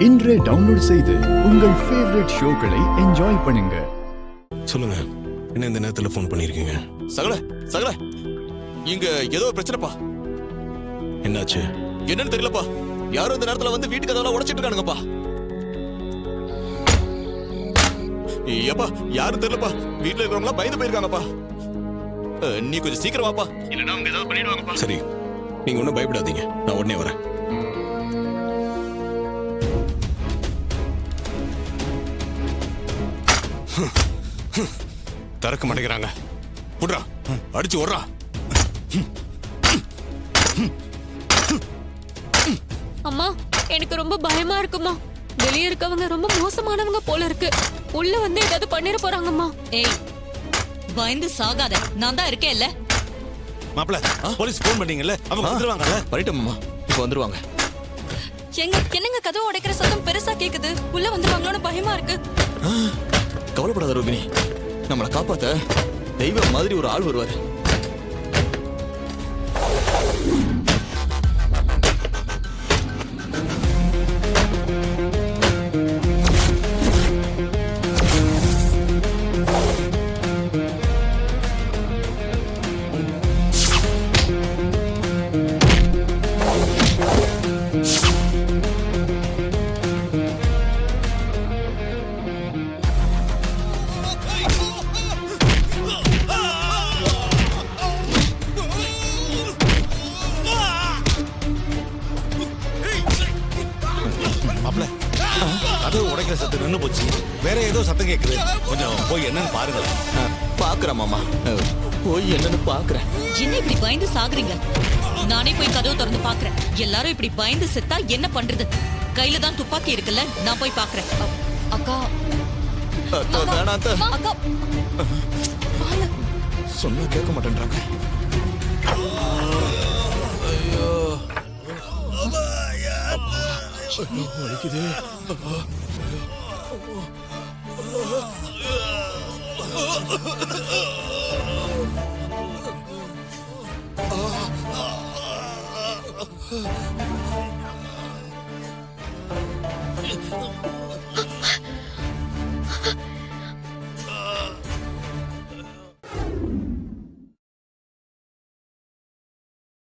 இன்றே டவுன்லோட் செய்து உங்கள் ஃபேவரட் ஷோக்களை என்ஜாய் பண்ணுங்க. சொல்லுங்க, என்ன இந்த நேரத்துல ஃபோன் பண்ணிருக்கீங்க? சகல சகல இங்க ஏதோ ஒரு பிரச்சனைப்பா. என்னாச்சு? என்னன்னு தெரியலப்பா. யாரும் இந்த நேரத்துல வந்து வீட்டுக்கு அதெல்லாம் உடைச்சிட்டு இருக்கானுங்கப்பா. ஏப்பா யாரும் தெரியலப்பா. வீட்டுல இருக்கிறவங்க பயந்து போயிருக்காங்கப்பா. நீ கொஞ்சம் சீக்கிரம் வாப்பா, இல்லைன்னா அவங்க ஏதாவது பண்ணிடுவாங்கப்பா. சரி, நீங்க ஒன்றும் பயப்படாதீங்க, நான் உடனே வரேன். திறக்க மாட்டேங்கிறாங்க. புட்றா, அடிச்சு ஓடுறா. அம்மா, எனக்கு ரொம்ப பயமா இருக்குமா. வெளியே இருக்கவங்க ரொம்ப மோசமானவங்க போல இருக்கு. உள்ள வந்து ஏதாவது பண்ணிட போறாங்கம்மா. ஏய், பயந்து சாகாத, நான் தான் இருக்கேன்ல. மாப்ள, போலீஸ் போன் பண்ணீங்கல்ல, அவங்க வந்துருவாங்கல்ல? பண்ணிட்டோம்மா, இப்போ வந்துருவாங்க. என்னங்க கதவு உடைக்கிற சத்தம் பெருசா கேக்குது? உள்ள வந்துருவாங்களோன்னு பயமா இருக்கு. கவலைப்படாத ரோகிணி, நம்மளை காப்பாத்த தெய்வம் மாதிரி ஒரு ஆள் வருவாரு. கதவு உடைக்கிற சத்தம் நின்று போச்சு. வேற ஏதோ சத்தம் கேக்குது. கொஞ்சம் போய் என்னன்னு பாருங்களேன். பாக்குறேன் மாமா, போய் என்னன்னு பாக்குறேன். என்ன இப்படி பயந்து சாகுறீங்க? நானே போய் கதவு திறந்து பாக்குறேன். எல்லாரும் இப்படி பயந்து செத்தா என்ன பண்றது? கையில தான் துப்பாக்கி இருக்குல்ல, நான் போய் பாக்குறேன். அக்கா வேணாம் அத்தை. அக்கா, சொன்னா கேட்க மாட்டேன்றாங்க. வலிக்குது.